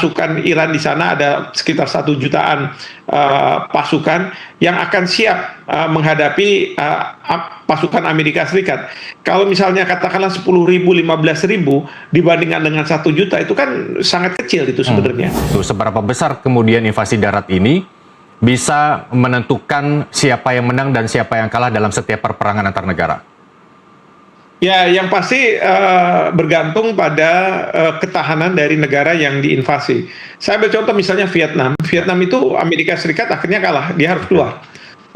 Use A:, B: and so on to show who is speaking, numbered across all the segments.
A: pasukan Iran di sana ada sekitar 1 jutaan pasukan yang akan siap menghadapi pasukan Amerika Serikat. Kalau misalnya katakanlah 10.000, 15.000 dibandingkan dengan 1 juta, itu kan sangat kecil itu sebenarnya.
B: Seberapa besar kemudian invasi darat ini bisa menentukan siapa yang menang dan siapa yang kalah dalam setiap perperangan antar negara?
A: Ya, yang pasti bergantung pada ketahanan dari negara yang diinvasi. Saya ambil contoh misalnya Vietnam. Vietnam itu Amerika Serikat akhirnya kalah, dia harus keluar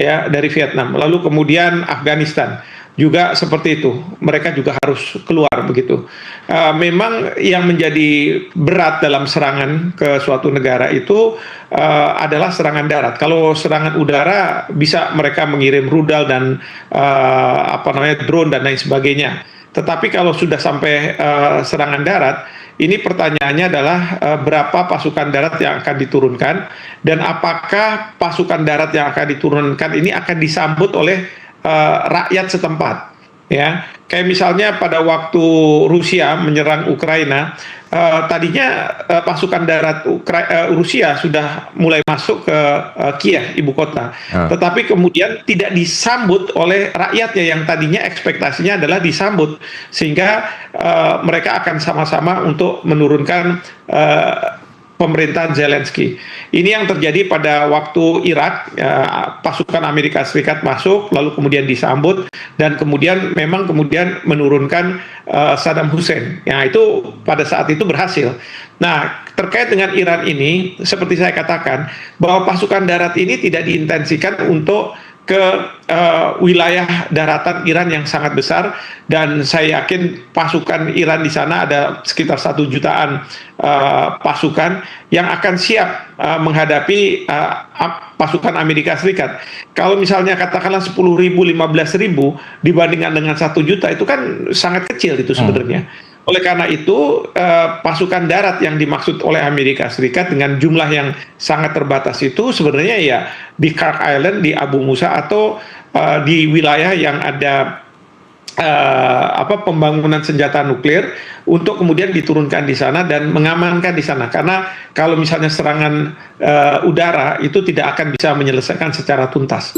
A: ya dari Vietnam. Lalu kemudian Afghanistan juga seperti itu, mereka juga harus keluar begitu. Memang yang menjadi berat dalam serangan ke suatu negara itu adalah serangan darat. Kalau serangan udara bisa mereka mengirim rudal dan drone dan lain sebagainya. Tetapi kalau sudah sampai serangan darat, ini pertanyaannya adalah berapa pasukan darat yang akan diturunkan dan apakah pasukan darat yang akan diturunkan ini akan disambut oleh rakyat setempat, ya. Kayak misalnya pada waktu Rusia menyerang Ukraina, tadinya pasukan darat Rusia sudah mulai masuk ke Kiev, ibu kota. Tetapi kemudian tidak disambut oleh rakyatnya yang tadinya ekspektasinya adalah disambut, sehingga mereka akan sama-sama untuk menurunkan pemerintahan Zelensky. Ini yang terjadi pada waktu Irak, pasukan Amerika Serikat masuk, lalu kemudian disambut, dan kemudian menurunkan Saddam Hussein. Ya, itu pada saat itu berhasil. Nah, terkait dengan Iran ini, seperti saya katakan, bahwa pasukan darat ini tidak diintensikan untuk ke wilayah daratan Iran yang sangat besar, dan saya yakin pasukan Iran di sana ada sekitar 1 jutaan pasukan yang akan siap menghadapi pasukan Amerika Serikat. Kalau misalnya katakanlah 10.000, 15.000 dibandingkan dengan 1 juta, itu kan sangat kecil itu sebenarnya. Oleh karena itu, pasukan darat yang dimaksud oleh Amerika Serikat dengan jumlah yang sangat terbatas itu sebenarnya ya di Kirk Island, di Abu Musa, atau di wilayah yang ada pembangunan senjata nuklir, untuk kemudian diturunkan di sana dan mengamankan di sana. Karena kalau misalnya serangan udara itu tidak akan bisa menyelesaikan secara tuntas.